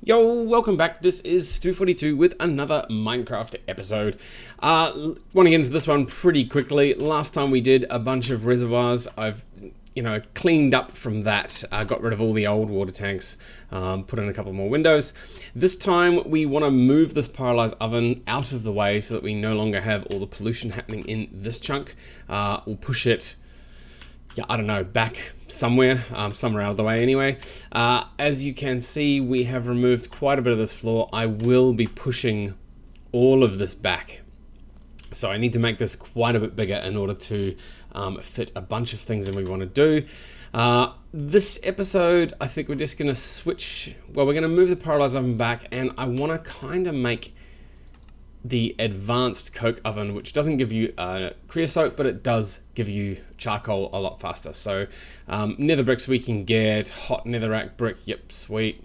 Yo, welcome back. This is Stu42 with another Minecraft episode. Want to get into this one pretty quickly. Last time we did a bunch of reservoirs. I've cleaned up from that, got rid of all the old water tanks, put in a couple more windows. This time we want to move this pyrolyzed oven out of the way so that we no longer have all the pollution happening in this chunk. We'll push it, I don't know, back somewhere out of the way anyway. As you can see, we have removed quite a bit of this floor. I will be pushing all of this back. So I need to make this quite a bit bigger in order to fit a bunch of things that we want to do. This episode, I think we're just going to switch. Well, we're going to move the pyrolyzed oven back, and I want to kind of make the advanced coke oven, which doesn't give you creosote, but it does give you charcoal a lot faster. So nether bricks we can get, hot netherrack brick, yep, sweet.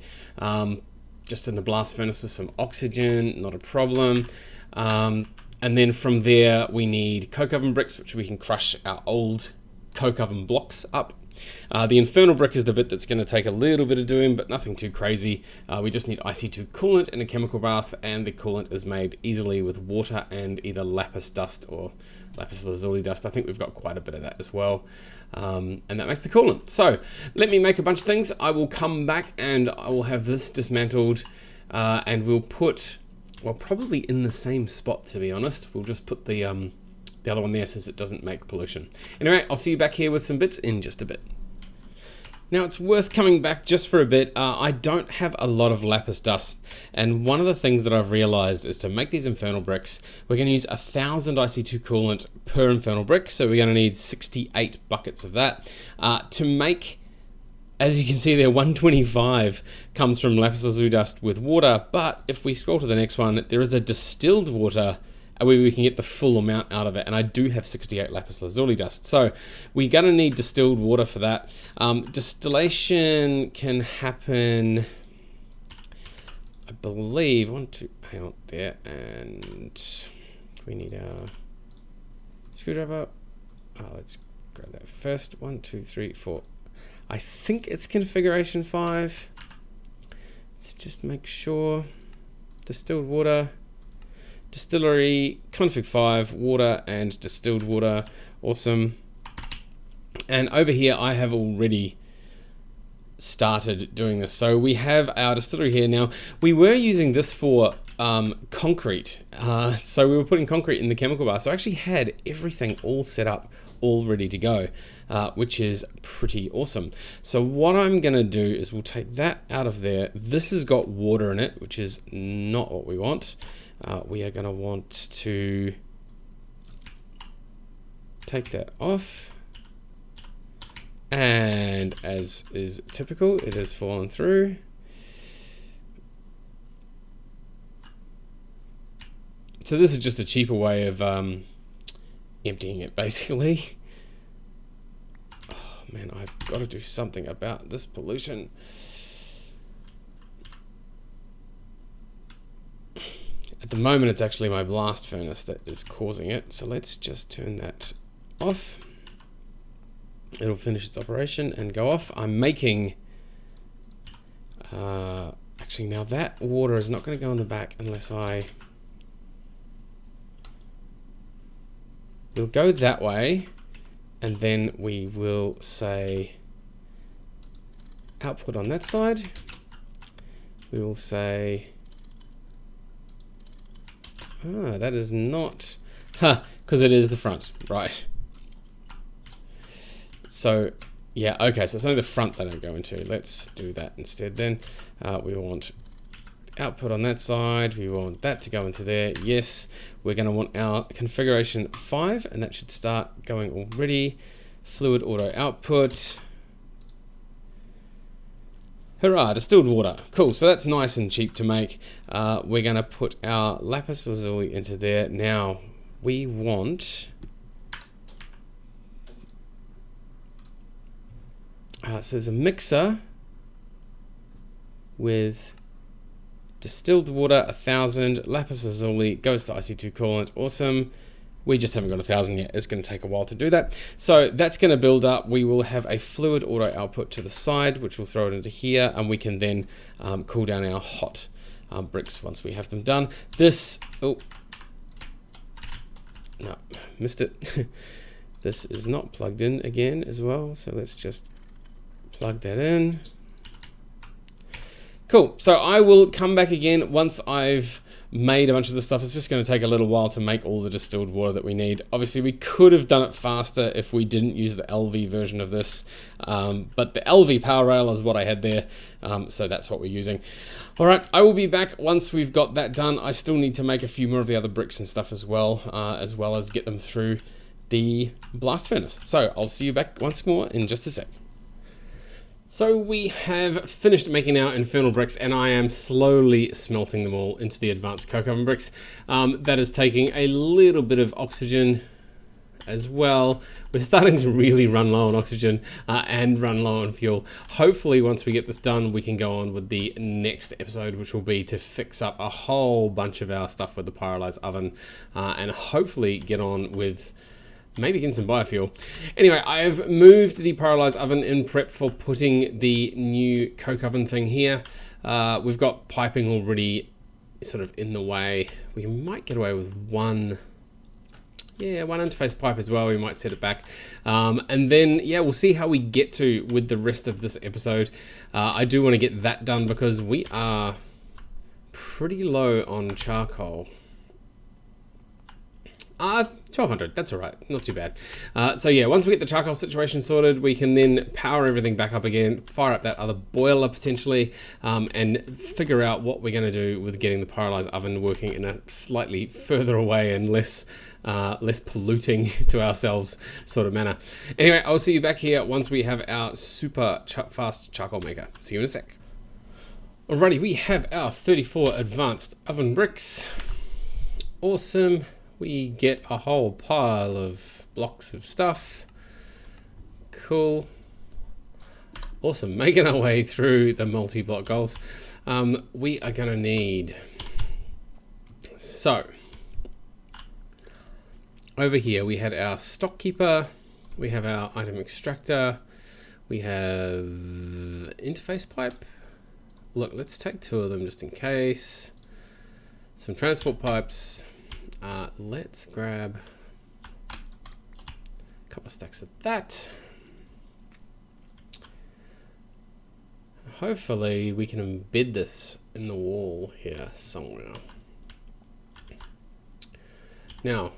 Just in the blast furnace with some oxygen, not a problem. And then from there we need coke oven bricks, which we can crush our old coke oven blocks up. The infernal brick is the bit that's going to take a little bit of doing, but nothing too crazy. We just need IC2 coolant and a chemical bath, and the coolant is made easily with water and either lapis dust or lapis lazuli dust. I think we've got quite a bit of that as well, and that makes the coolant. So let me make a bunch of things. I will come back and I will have this dismantled, and we'll put, well, probably in the same spot, to be honest. We'll just put the other one there since it doesn't make pollution. Anyway, I'll see you back here with some bits in just a bit. Now, it's worth coming back just for a bit. I don't have a lot of lapis dust, and one of the things that I've realized is to make these infernal bricks, we're going to use 1,000 IC2 coolant per infernal brick, so we're going to need 68 buckets of that. To make, as you can see there, 125 comes from lapis lazuli dust with water, but if we scroll to the next one, there is a distilled water where we can get the full amount out of it, and I do have 68 lapis lazuli dust, so we're gonna need distilled water for that. Distillation can happen, I believe, hang on there, and we need our screwdriver. Let's grab that first. 1, 2, 3, 4. I think it's configuration 5. Let's just make sure. Distilled water. Distillery, config 5, water and distilled water, awesome. And over here I have already started doing this. So we have our distillery here now. We were using this for concrete. So we were putting concrete in the chemical bar. So I actually had everything all set up, all ready to go, which is pretty awesome. So what I'm gonna do is we'll take that out of there. This has got water in it, which is not what we want. We are going to want to take that off, and as is typical, it has fallen through. So this is just a cheaper way of emptying it, basically. Oh man, I've got to do something about this pollution. At the moment, it's actually my blast furnace that is causing it. So let's just turn that off. It'll finish its operation and go off. I'm making... actually, now that water is not going to go in the back unless we'll go that way. And then we will say output on that side. We will say... that is not, because it is the front, right? So, yeah, okay, so it's only the front that I don't go into. Let's do that instead then. We want output on that side. We want that to go into there. Yes, we're going to want our configuration 5, and that should start going already. Fluid auto output. Hurrah, distilled water. Cool, so that's nice and cheap to make. We're going to put our lapis lazuli into there. Now, we want... so there's a mixer with distilled water, 1,000, lapis lazuli, goes to IC2 coolant, awesome. We just haven't got 1,000 yet. It's going to take a while to do that. So that's going to build up. We will have a fluid auto output to the side, which will throw it into here, and we can then cool down our hot bricks once we have them done. This, oh, no, missed it. This is not plugged in again as well. So let's just plug that in. Cool. So I will come back again once I've made a bunch of this stuff. It's just going to take a little while to make all the distilled water that we need. Obviously, we could have done it faster if we didn't use the LV version of this, but the LV power rail is what I had there, so that's what we're using. All right, I will be back once we've got that done. I still need to make a few more of the other bricks and stuff as well as get them through the blast furnace. So I'll see you back once more in just a sec. So we have finished making our infernal bricks, and I am slowly smelting them all into the advanced coke oven bricks. That is taking a little bit of oxygen as well. We're starting to really run low on oxygen and run low on fuel. Hopefully once we get this done, we can go on with the next episode, which will be to fix up a whole bunch of our stuff with the pyrolyzed oven and hopefully get on with maybe getting some biofuel. Anyway, I've moved the pyrolyzed oven in prep for putting the new coke oven thing here. We've got piping already sort of in the way. We might get away with one interface pipe as well. We might set it back. And then, yeah, we'll see how we get to with the rest of this episode. I do want to get that done because we are pretty low on charcoal. 1,200, that's all right, not too bad. So yeah, once we get the charcoal situation sorted, we can then power everything back up again, fire up that other boiler potentially, and figure out what we're going to do with getting the pyrolyzed oven working in a slightly further away and less polluting to ourselves sort of manner. Anyway, I'll see you back here once we have our super fast charcoal maker. See you in a sec. Alrighty, we have our 34 advanced oven bricks. Awesome. We get a whole pile of blocks of stuff. Cool. Awesome. Making our way through the multi-block goals. We are going to need... So, over here we had our stock keeper. We have our item extractor. We have interface pipe. Look, let's take 2 of them just in case. Some transport pipes. Let's grab a couple of stacks of that. Hopefully we can embed this in the wall here somewhere. Now,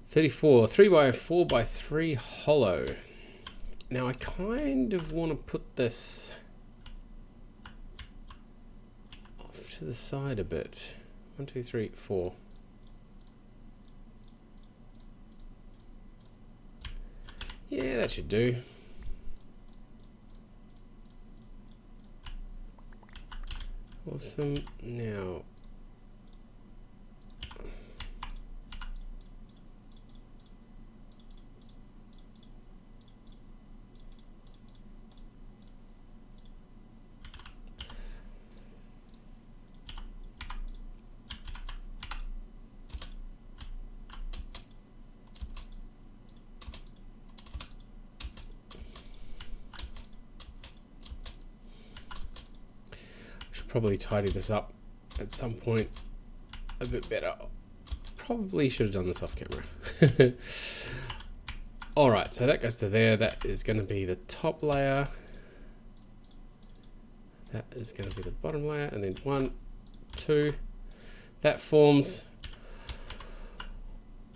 34, 3x4x3 hollow. Now I kind of want to put this off to the side a bit. 1, 2, 3, 4. Yeah, that should do. Awesome. Now, probably tidy this up at some point a bit better. Probably should have done this off camera. All right, so that goes to there. That is going to be the top layer. That is going to be the bottom layer, and then 1, 2. That forms.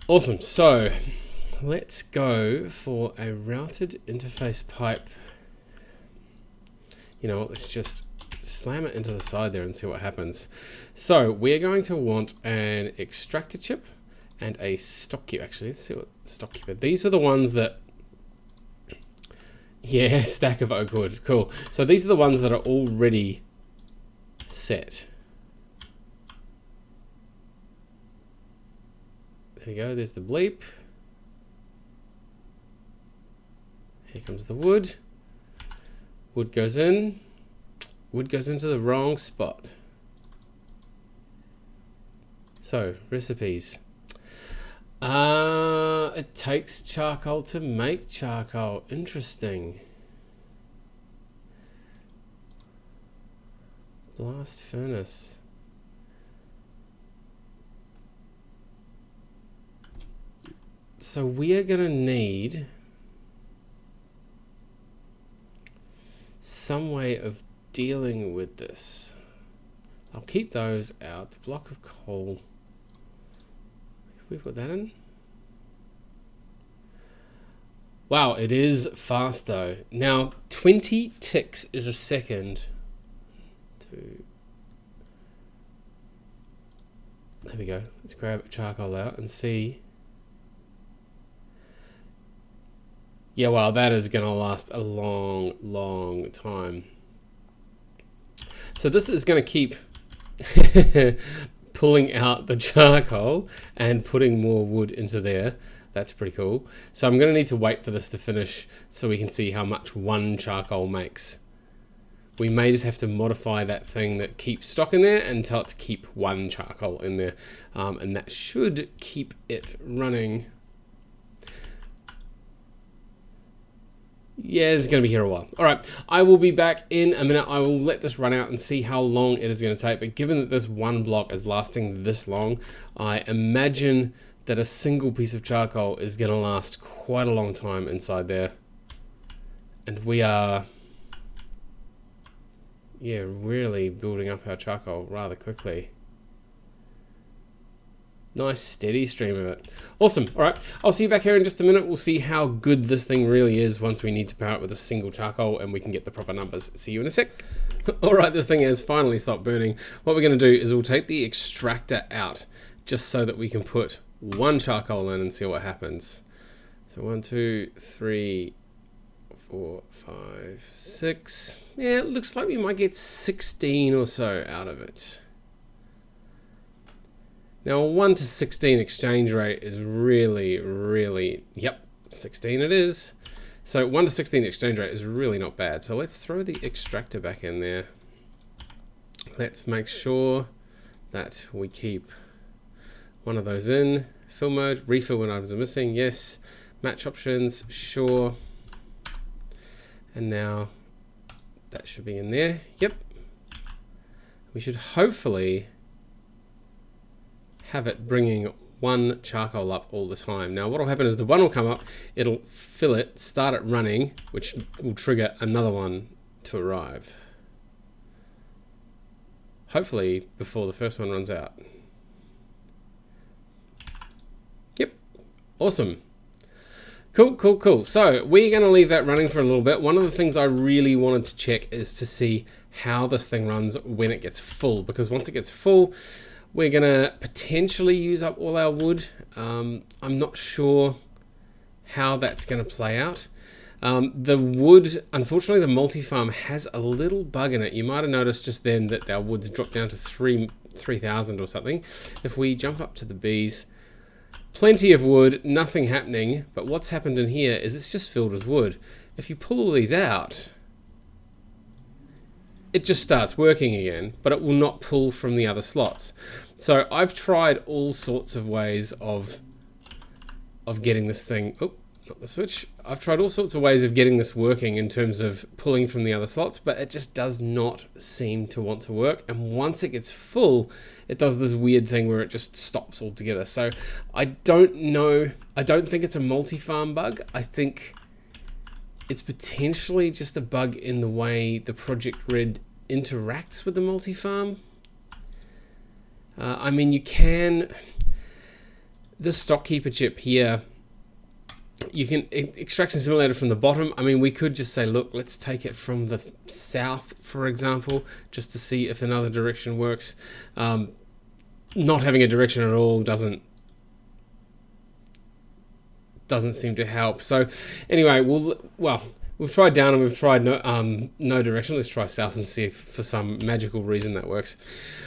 Awesome. So let's go for a routed interface pipe. You know what? Let's just slam it into the side there and see what happens. So we're going to want an extractor chip and a stock keeper. Actually, let's see what the stock keeper. These are the ones that, yeah, stack of oak wood. Cool. So these are the ones that are already set. There we go. There's the bleep. Here comes the wood. Wood goes in. Wood goes into the wrong spot. So, recipes. It takes charcoal to make charcoal. Interesting. Blast furnace. So we are going to need some way of dealing with this. I'll keep those out. The block of coal. We put that in. Wow, it is fast though. Now, 20 ticks is a second. There we go. Let's grab charcoal out and see. Yeah, well, that is going to last a long, long time. So this is going to keep pulling out the charcoal and putting more wood into there. That's pretty cool. So I'm going to need to wait for this to finish so we can see how much one charcoal makes. We may just have to modify that thing that keeps stock in there and tell it to keep one charcoal in there. And that should keep it running. Yeah, it's going to be here a while. All right, I will be back in a minute. I will let this run out and see how long it is going to take. But given that this one block is lasting this long, I imagine that a single piece of charcoal is going to last quite a long time inside there. And we are, yeah, really building up our charcoal rather quickly. Nice steady stream of it. Awesome. All right, I'll see you back here in just a minute. We'll see how good this thing really is once we need to power it with a single charcoal and we can get the proper numbers. See you in a sec. All right, this thing has finally stopped burning. What we're going to do is we'll take the extractor out just so that we can put one charcoal in and see what happens. So 1, 2, 3, 4, 5, 6. Yeah, it looks like we might get 16 or so out of it. Now, a 1 to 16 exchange rate is really, yep, 16 it is. So 1 to 16 exchange rate is really not bad. So let's throw the extractor back in there. Let's make sure that we keep one of those in. Fill mode, refill when items are missing, yes. Match options, sure. And now that should be in there, yep. We should hopefully have it bringing one charcoal up all the time. Now what will happen is the one will come up, it'll fill it, start it running, which will trigger another one to arrive. Hopefully before the first one runs out. Yep, awesome. Cool. So we're going to leave that running for a little bit. One of the things I really wanted to check is to see how this thing runs when it gets full, because once it gets full, we're going to potentially use up all our wood. I'm not sure how that's going to play out. The wood, unfortunately, the multi-farm has a little bug in it. You might have noticed just then that our wood's dropped down to 3,000 or something. If we jump up to the bees, plenty of wood, nothing happening. But what's happened in here is it's just filled with wood. If you pull all these out, it just starts working again, but it will not pull from the other slots. So I've tried all sorts of ways of getting this thing, oh, not the switch. I've tried all sorts of ways of getting this working in terms of pulling from the other slots, but it just does not seem to want to work. And once it gets full, it does this weird thing where it just stops altogether. So I don't know, I don't think it's a multi-farm bug. I think it's potentially just a bug in the way the Project Red interacts with the multi-farm. I mean, you can, the stock keeper chip here, you can extraction simulator from the bottom. I mean, we could just say, look, let's take it from the south, for example, just to see if another direction works. Not having a direction at all doesn't seem to help. So anyway, we've tried down and we've tried no direction. Let's try south and see if for some magical reason that works.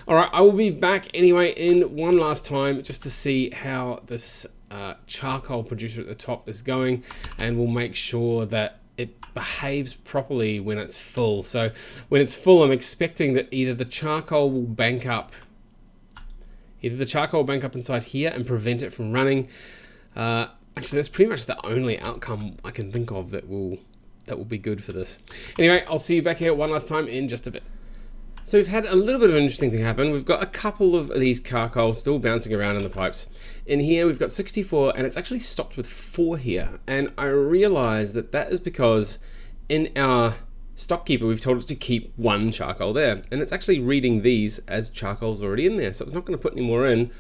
All right, I will be back anyway in one last time just to see how this charcoal producer at the top is going, and we'll make sure that it behaves properly when it's full. So when it's full, I'm expecting that either the charcoal will bank up inside here and prevent it from running, Actually, that's pretty much the only outcome I can think of that will be good for this. Anyway, I'll see you back here one last time in just a bit. So we've had a little bit of an interesting thing happen. We've got a couple of these charcoal still bouncing around in the pipes. In here we've got 64 and it's actually stopped with 4 here. And I realized that that is because in our stock keeper we've told it to keep 1 charcoal there. And it's actually reading these as charcoal's already in there. So it's not going to put any more in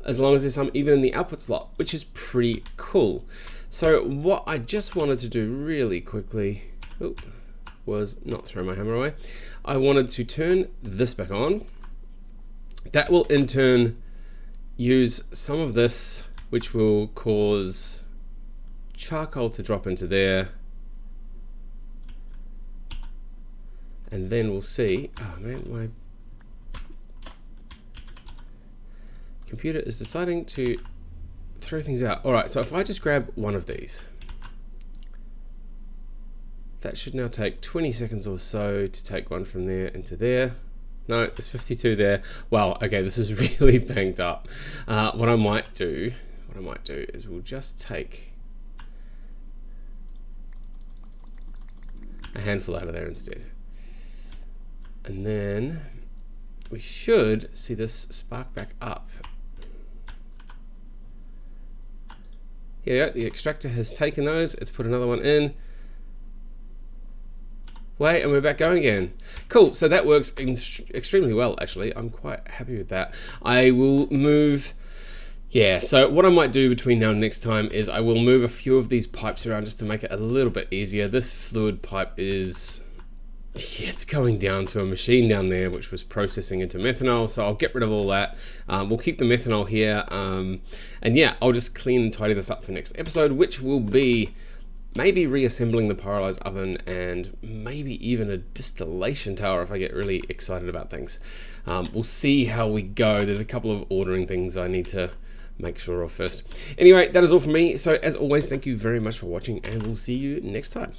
as long as there's some even in the output slot, which is pretty cool. So what I just wanted to do really quickly was not throw my hammer away. I wanted to turn this back on. That will in turn use some of this, which will cause charcoal to drop into there. And then we'll see, oh man, my computer is deciding to throw things out. All right, so if I just grab one of these, that should now take 20 seconds or so to take one from there into there. No, there's 52 there. Well, okay, this is really banged up. What I might do is we'll just take a handful out of there instead. And then we should see this spark back up. Here we go, the extractor has taken those, it's put another one in. Wait, and we're back going again. Cool, so that works extremely well, actually. I'm quite happy with that. I will move, yeah, so what I might do between now and next time is I will move a few of these pipes around just to make it a little bit easier. This fluid pipe is, yeah, it's going down to a machine down there which was processing into methanol, so I'll get rid of all that. We'll keep the methanol here, and yeah, I'll just clean and tidy this up for next episode, which will be maybe reassembling the pyrolyze oven and maybe even a distillation tower if I get really excited about things. We'll see how we go. There's a couple of ordering things I need to make sure of first. Anyway, that is all from me. So as always, thank you very much for watching and we'll see you next time.